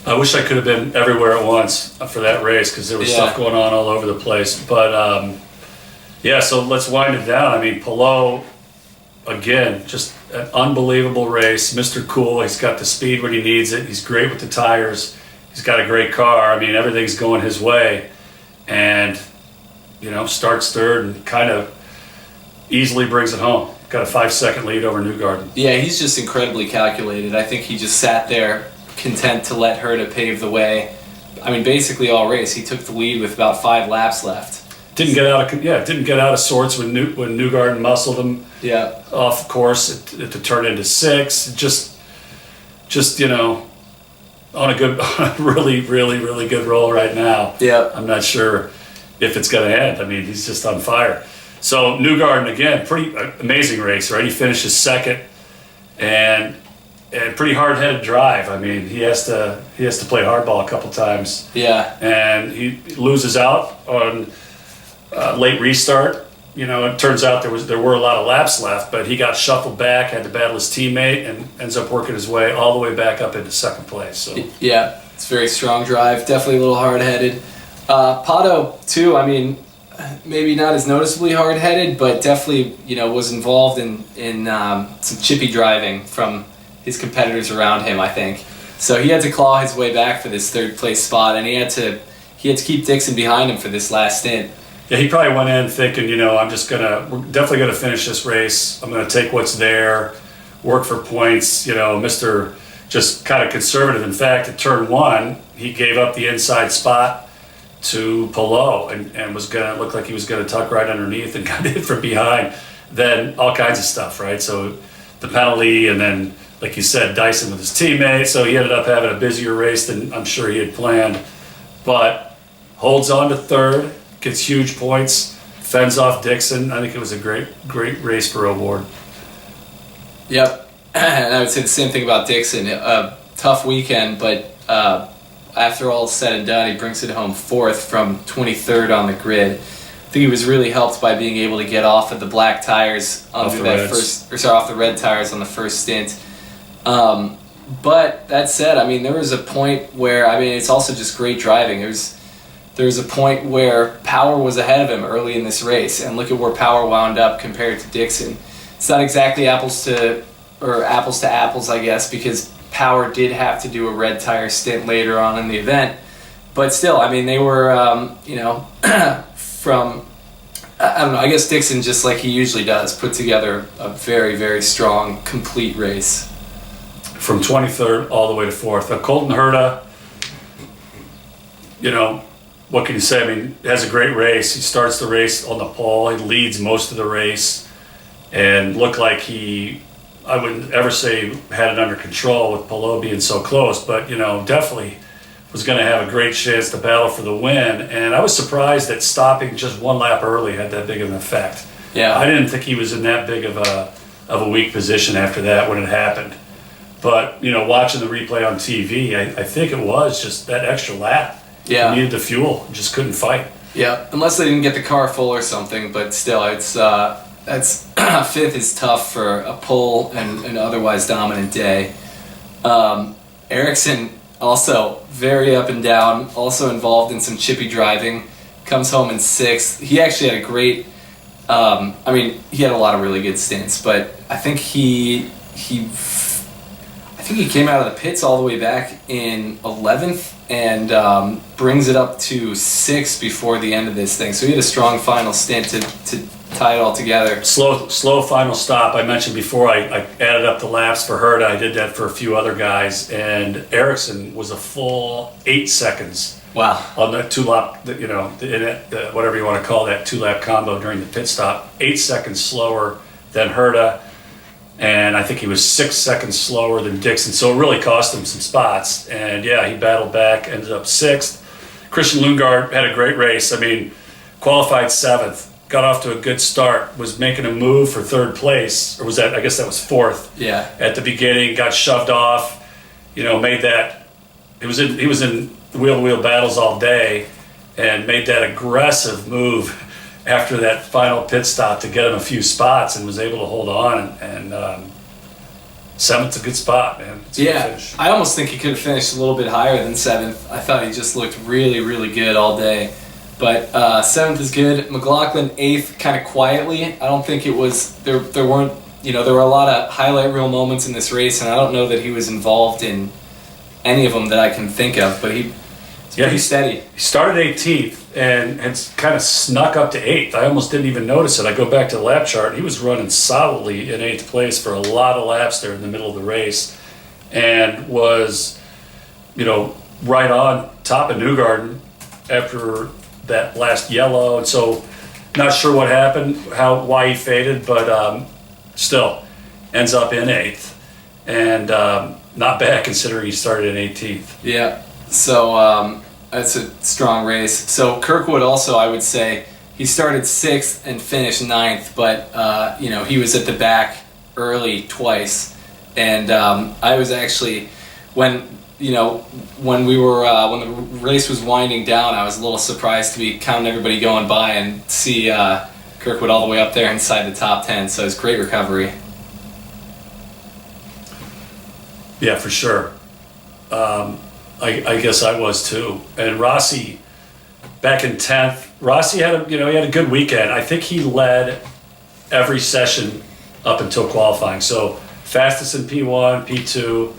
I wish I could have been everywhere at once for that race because there was stuff going on all over the place. But yeah, so let's wind it down. I mean, Palou, again, just an unbelievable race. Mr. Cool, he's got the speed when he needs it. He's great with the tires. He's got a great car. I mean, everything's going his way. And, you know, starts third and kind of easily brings it home. Got a 5-second lead over Newgarden. Yeah, he's just incredibly calculated. I think he just sat there content to let Herta pave the way. I mean, basically all race. He took the lead with about 5 laps left. Didn't get out of sorts when Newgarden muscled him off course to turn into 6. Just you know, on a really good roll right now. Yeah. I'm not sure if it's going to end. I mean, he's just on fire. So Newgarden, again, pretty amazing race, right? He finishes second, and pretty hard-headed drive. I mean, he has to play hardball a couple times. Yeah. And he loses out on late restart. You know, it turns out there were a lot of laps left, but he got shuffled back, had to battle his teammate, and ends up working his way all the way back up into second place. So yeah, it's a very strong drive. Definitely a little hard-headed. Pato too. I mean, maybe not as noticeably hard-headed, but definitely, you know, was involved in some chippy driving from his competitors around him, I think. So he had to claw his way back for this third place spot, and he had to keep Dixon behind him for this last stint. Yeah, he probably went in thinking, you know, we're definitely gonna finish this race. I'm gonna take what's there, work for points. You know, Mr. just kind of conservative. In fact, at turn 1, he gave up the inside spot to Palou and was gonna look like he was gonna tuck right underneath and got hit from behind. Then all kinds of stuff, right? So the penalty, and then, like you said, Dyson with his teammate. So he ended up having a busier race than I'm sure he had planned, but holds on to third, gets huge points, fends off Dixon. I think it was a great race for O'Ward. Yep, and I would say the same thing about Dixon. A tough weekend, but after all is said and done, he brings it home 4th from 23rd on the grid. I think he was really helped by being able to get off of the black tires off the red tires on the first stint. But that said, I mean, there was a point where, I mean, it's also just great driving. There was a point where Power was ahead of him early in this race, and look at where Power wound up compared to Dixon. It's not exactly apples to apples, I guess, because Power did have to do a red tire stint later on in the event. But still, I mean, they were, you know, from, I don't know, I guess Dixon, just like he usually does, put together a very, very strong, complete race. From 23rd all the way to 4th. Colton Herta, you know, what can you say? I mean, has a great race. He starts the race on the pole. He leads most of the race and looked like I wouldn't ever say had it under control with Palou being so close, but, you know, definitely was going to have a great chance to battle for the win. And I was surprised that stopping just 1 lap early had that big of an effect. Yeah. I didn't think he was in that big of a weak position after that when it happened. But, you know, watching the replay on TV, I think it was just that extra lap. Yeah. He needed the fuel, just couldn't fight. Yeah, unless they didn't get the car full or something, but still, it's 5th is tough for a pole and an otherwise dominant day. Ericsson also very up and down, also involved in some chippy driving, comes home in 6th. He actually had a great, I mean, he had a lot of really good stints, but I think he came out of the pits all the way back in 11th and brings it up to 6th before the end of this thing. So he had a strong final stint to tie it all together. Slow final stop. I mentioned before I added up the laps for Herta. I did that for a few other guys, and Ericsson was a full 8 seconds. Wow. On that 2-lap, you know, whatever you want to call that 2-lap combo during the pit stop, 8 seconds slower than Herta. And I think he was 6 seconds slower than Dixon, so it really cost him some spots. And yeah, he battled back, ended up 6th. Christian Lundgaard had a great race. I mean, qualified 7th, got off to a good start, was making a move for 3rd place, or was that? I guess that was 4th. Yeah. At the beginning, got shoved off. You know, made that. He was in wheel-to-wheel battles all day, and made that aggressive move after that final pit stop to get him a few spots, and was able to hold on and 7th's a good spot, man. It's a good finish. I almost think he could have finished a little bit higher than 7th. I thought he just looked really, really good all day. But 7th is good. McLaughlin 8th, kind of quietly. I don't think it was there weren't, there were a lot of highlight reel moments in this race, and I don't know that he was involved in any of them that I can think of. But he's pretty steady. He started 18th and kind of snuck up to 8th. I almost didn't even notice it. I go back to the lap chart. He was running solidly in 8th place for a lot of laps there in the middle of the race, and was, right on top of Newgarden after that last yellow. And so, not sure what happened, why he faded, but still ends up in 8th, and not bad considering he started in 18th. Yeah. So that's a strong race. So Kirkwood also, I would say, he started 6th and finished 9th, but he was at the back early twice, and I was actually when the race was winding down, I was a little surprised to be counting everybody going by and see Kirkwood all the way up there inside the top 10. So it's great recovery. Yeah, for sure. I guess I was too. And Rossi, back in 10th, Rossi had he had a good weekend. I think he led every session up until qualifying. So fastest in P1, P2,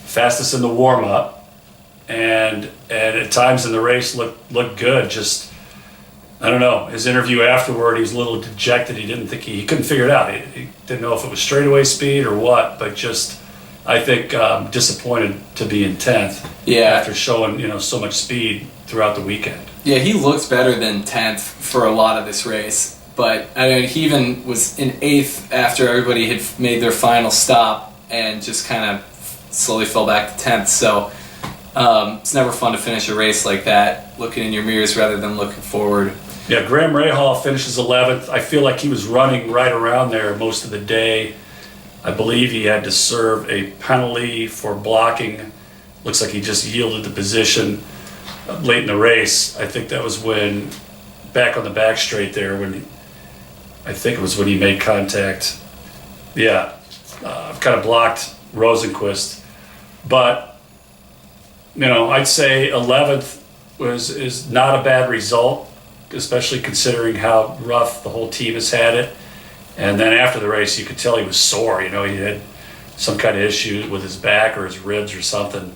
fastest in the warm up, and at times in the race looked good. Just, I don't know, his interview afterward, he was a little dejected. He didn't think he couldn't figure it out. He didn't know if it was straightaway speed or what, but just, I think, disappointed to be in 10th. Yeah. After showing, so much speed throughout the weekend. Yeah, he looked better than 10th for a lot of this race. But he even was in 8th after everybody had made their final stop and just kind of slowly fell back to 10th. So it's never fun to finish a race like that, looking in your mirrors rather than looking forward. Yeah, Graham Rahal finishes 11th. I feel like he was running right around there most of the day. I believe he had to serve a penalty for blocking. Looks like he just yielded the position late in the race. I think that was when, back on the back straight there, I think it was when he made contact. Yeah, kind of blocked Rosenquist. But, I'd say 11th is not a bad result, especially considering how rough the whole team has had it. And then after the race, you could tell he was sore. He had some kind of issue with his back or his ribs or something.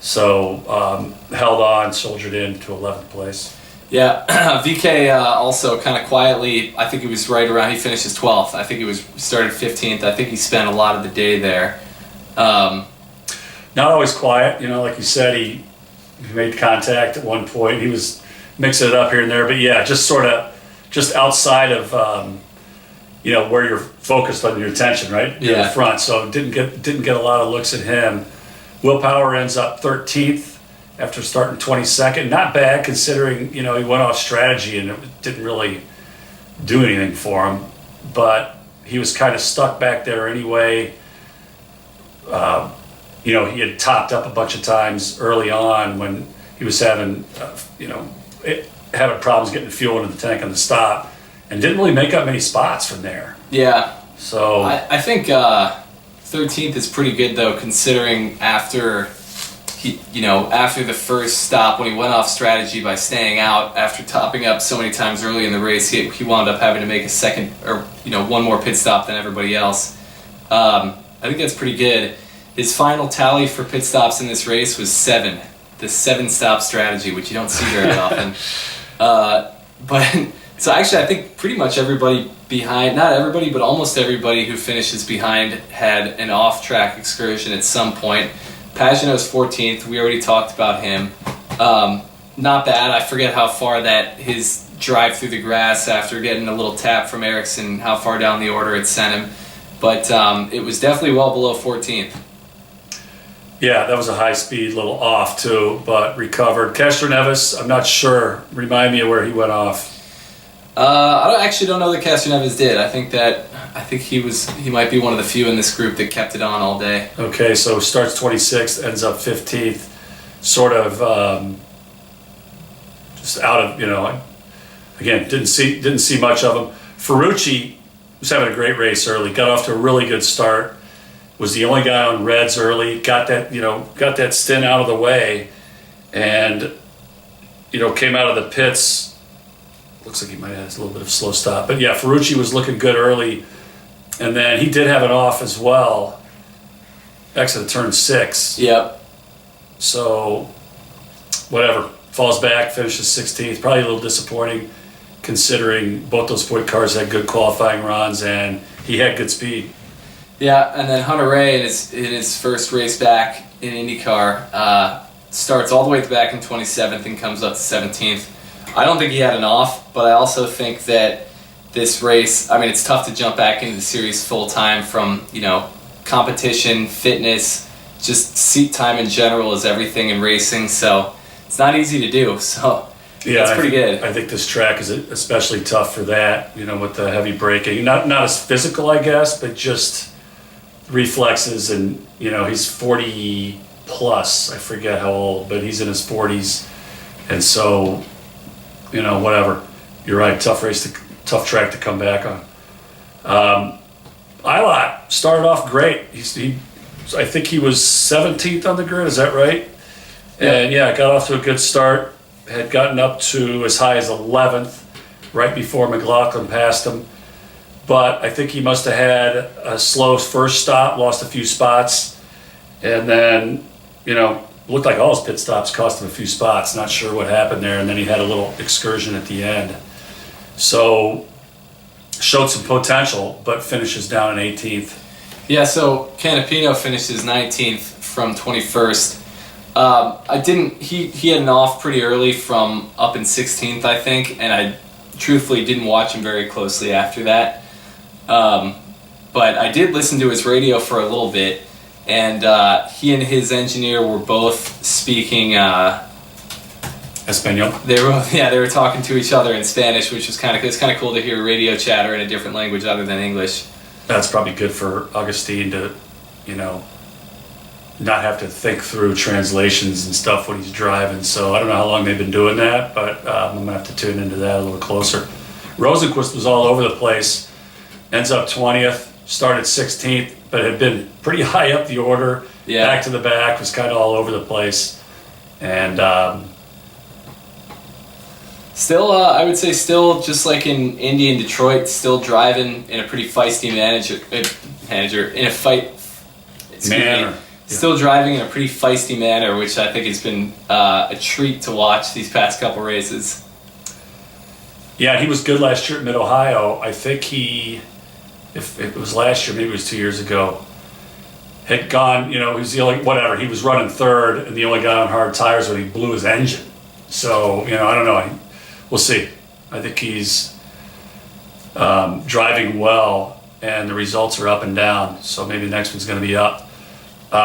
So held on, soldiered in to 11th place. Yeah, VK also kind of quietly, I think he was right around, he finishes 12th. I think he started 15th. I think he spent a lot of the day there. Not always quiet, like you said, he made contact at one point. He was mixing it up here and there, but yeah, just outside of, where you're focused on your attention, right? Near the front. So didn't get a lot of looks at him. Will Power ends up 13th after starting 22nd. Not bad considering, he went off strategy and it didn't really do anything for him. But he was kind of stuck back there anyway. He had topped up a bunch of times early on when he was having, having problems getting fuel into the tank on the stop, and didn't really make up many spots from there. Yeah. So I think 13th is pretty good though, considering after the first stop when he went off strategy by staying out after topping up so many times early in the race, he wound up having to make a second or one more pit stop than everybody else. I think that's pretty good. His final tally for pit stops in this race was 7. The 7-stop strategy, which you don't see very often. But so actually, I think pretty much everybody behind, not everybody, but almost everybody who finishes behind had an off-track excursion at some point. Pagenaud's 14th. We already talked about him. Not bad. I forget how far his drive through the grass after getting a little tap from Ericsson, how far down the order it sent him. But it was definitely well below 14th. Yeah, that was a high speed, little off too, but recovered. Castroneves, I'm not sure. Remind me of where he went off. I actually don't know that Castroneves did. I think he might be one of the few in this group that kept it on all day. Okay, so starts 26th, ends up 15th, sort of just out of, again, didn't see much of him. Ferrucci was having a great race early, got off to a really good start, was the only guy on reds early, got that stint out of the way, and, came out of the pits. Looks like he might have had a little bit of a slow stop. But yeah, Ferrucci was looking good early, and then he did have it off as well, exit of turn 6. Yep. So, whatever, falls back, finishes 16th, probably a little disappointing considering both those point cars had good qualifying runs and he had good speed. Yeah, and then Hunter Ray in his first race back in IndyCar starts all the way back in 27th and comes up to 17th. I don't think he had an off, but I also think that this race, I mean, it's tough to jump back into the series full time from, competition, fitness, just seat time in general is everything in racing, so it's not easy to do. So yeah, it's pretty good. I think this track is especially tough for that, with the heavy braking. Not as physical, I guess, but just reflexes, and he's 40 plus. I forget how old, but he's in his 40s, and so whatever. You're right. Tough track to come back on. Ilott started off great. I think he was 17th on the grid. Is that right? Yeah. And yeah, got off to a good start. Had gotten up to as high as 11th right before McLaughlin passed him. But I think he must have had a slow first stop, lost a few spots, and then, looked like all his pit stops cost him a few spots. Not sure what happened there, and then he had a little excursion at the end. So, showed some potential, but finishes down in 18th. Yeah, so Canapino finishes 19th from 21st. He had an off pretty early from up in 16th, I think, and I truthfully didn't watch him very closely after that. But I did listen to his radio for a little bit, and he and his engineer were both speaking Espanol. They were talking to each other in Spanish, which was kind of cool to hear radio chatter in a different language other than English. That's probably good for Augustine to, not have to think through translations and stuff when he's driving. So I don't know how long they've been doing that, but I'm going to have to tune into that a little closer. Rosenquist was all over the place, ends up 20th, started 16th, but had been pretty high up the order, back to the back, was kind of all over the place. And still, I would say still, just like in Indy and Detroit, still driving in a pretty feisty manner. Still driving in a pretty feisty manner, which I think has been a treat to watch these past couple races. Yeah, he was good last year at Mid-Ohio. I think if it was last year, maybe it was 2 years ago, had gone, he was the only, he was running third and the only guy on hard tires when he blew his engine. So, I don't know. We'll see. I think he's driving well, and the results are up and down, so maybe the next one's going to be up.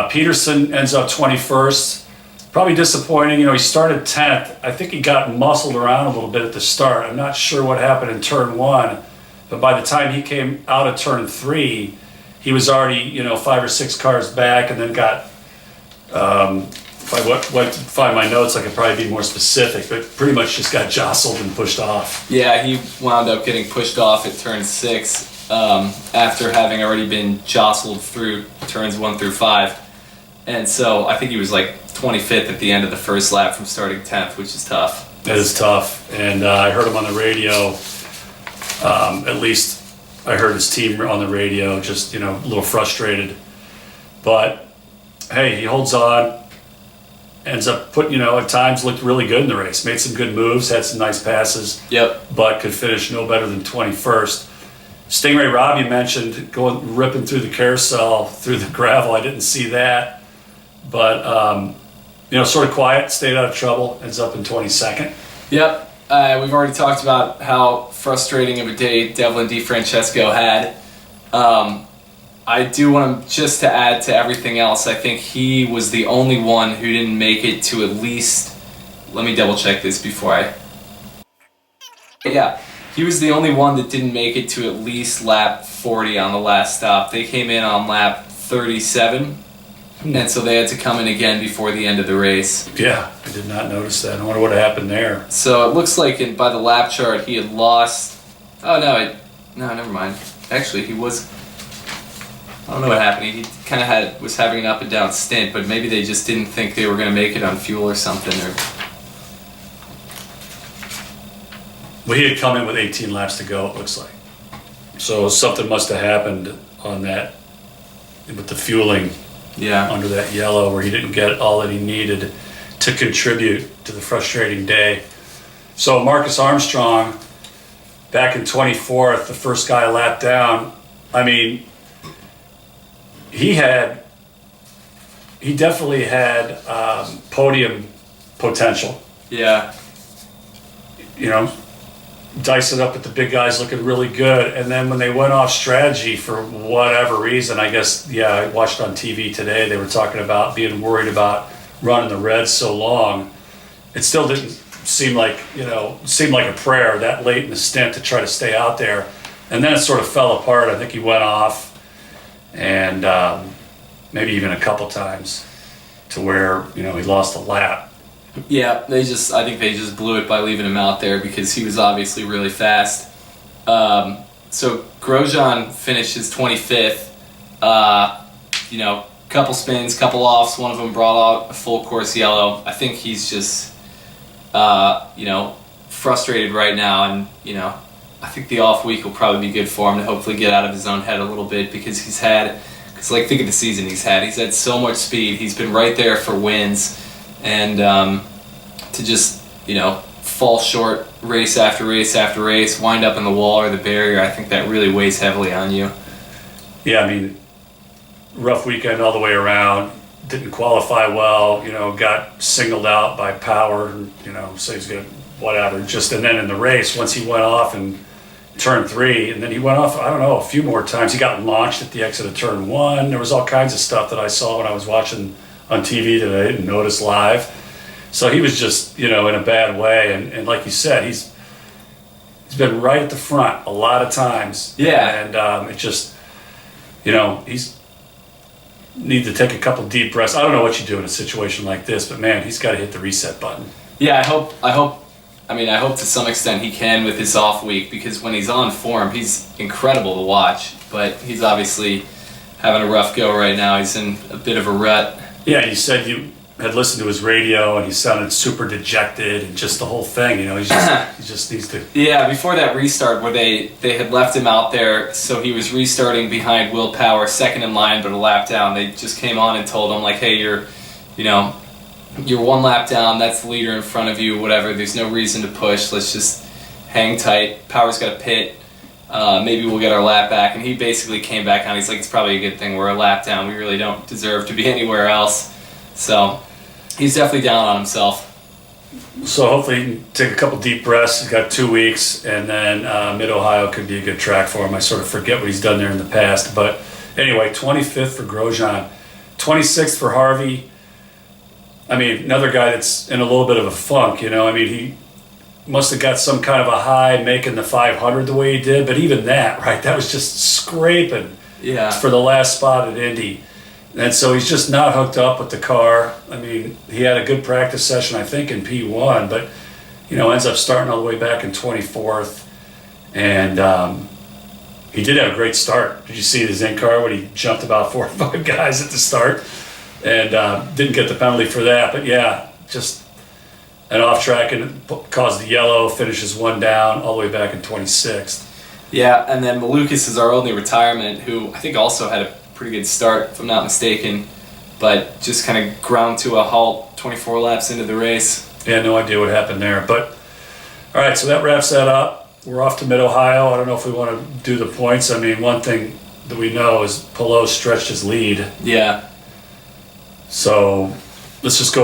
Peterson ends up 21st. Probably disappointing. He started 10th. I think he got muscled around a little bit at the start. I'm not sure what happened in turn 1, but by the time he came out of turn 3, he was already, 5 or 6 cars back, and then got, if I went to find my notes, I could probably be more specific, but pretty much just got jostled and pushed off. Yeah, he wound up getting pushed off at turn 6 after having already been jostled through turns 1 through 5. And so I think he was like 25th at the end of the first lap from starting 10th, which is tough. It is tough. And I heard him on the radio, at least I heard his team on the radio, just, a little frustrated. But, hey, he holds on. Ends up putting, at times looked really good in the race. Made some good moves, had some nice passes. Yep. But could finish no better than 21st. Stingray Robb, you mentioned, ripping through the carousel, through the gravel. I didn't see that. But, sort of quiet, stayed out of trouble, ends up in 22nd. Yep. We've already talked about how frustrating of a day Devlin DeFrancesco had. I do want just to add to everything else, I think he was the only one who didn't make it to at least, let me double check this before yeah, he was the only one that didn't make it to at least lap 40 on the last stop. They came in on lap 37, and so they had to come in again before the end of the race. Yeah, I did not notice that. I wonder what happened there. So it looks like by the lap chart he had lost, no, never mind. Actually, he was... I don't know what happened. He kind of was having an up and down stint, but maybe they just didn't think they were going to make it on fuel or something. Well, he had come in with 18 laps to go, it looks like. So something must have happened on that, with the fueling under that yellow, where he didn't get all that he needed to contribute to the frustrating day. So Marcus Armstrong, back in 24th, the first guy lapped down. I mean, he definitely had podium potential. Yeah. You know, dicing up with the big guys, looking really good. And then when they went off strategy for whatever reason, I guess, I watched on TV today, they were talking about being worried about running the reds so long. It still didn't seem like, seemed like a prayer that late in the stint to try to stay out there. And then it sort of fell apart. I think he went off, and maybe even a couple times, to where, he lost a lap. Yeah, I think they just blew it by leaving him out there because he was obviously really fast. So Grosjean finished his 25th. Couple spins, couple offs. One of them brought out a full course yellow. I think he's just, frustrated right now, and I think the off week will probably be good for him to hopefully get out of his own head a little bit, because think of the season he's had. He's had so much speed. He's been right there for wins. And to just, fall short race after race after race, wind up in the wall or the barrier, I think that really weighs heavily on you. Yeah, I mean, rough weekend all the way around. Didn't qualify well, got singled out by Power, so he's good, whatever. And then in the race, once he went off in turn 3, and then he went off, a few more times. He got launched at the exit of turn 1. There was all kinds of stuff that I saw when I was watching on TV that I didn't notice live. So he was just, in a bad way. And like you said, he's been right at the front a lot of times. Yeah. And it just, he's need to take a couple deep breaths. I don't know what you do in a situation like this, but man, he's got to hit the reset button. Yeah, I hope to some extent he can with this off week, because when he's on form, he's incredible to watch. But he's obviously having a rough go right now. He's in a bit of a rut. Yeah, you said you had listened to his radio and he sounded super dejected and just the whole thing, he just needs to... Yeah, before that restart where they had left him out there, so he was restarting behind Will Power, second in line but a lap down. They just came on and told him, like, hey, you're 1 lap down, that's the leader in front of you, whatever, there's no reason to push, let's just hang tight, Power's got to pit, maybe we'll get our lap back. And he basically came back on, he's like, it's probably a good thing we're a lap down, we really don't deserve to be anywhere else. So he's definitely down on himself. So hopefully he can take a couple deep breaths. He's got 2 weeks, and then Mid-Ohio could be a good track for him. I sort of forget what he's done there in the past. But anyway, 25th for Grosjean, 26th for Harvey. I mean, another guy that's in a little bit of a funk, he must have got some kind of a high making the 500 the way he did. But even that, right, that was just scraping for the last spot at Indy. And so he's just not hooked up with the car. I mean, he had a good practice session, I think, in P1, but, ends up starting all the way back in 24th. And he did have a great start. Did you see his IndyCar when he jumped about 4 or 5 guys at the start? And didn't get the penalty for that. But yeah, just an off track and caused the yellow, finishes 1 down, all the way back in 26th. Yeah, and then Malukas is our only retirement, who I think also had a pretty good start, if I'm not mistaken, but just kind of ground to a halt 24 laps into the race. Yeah, no idea what happened there. But, all right, so that wraps that up. We're off to Mid-Ohio. I don't know if we want to do the points. I mean, one thing that we know is Pelot stretched his lead. Yeah. So let's just go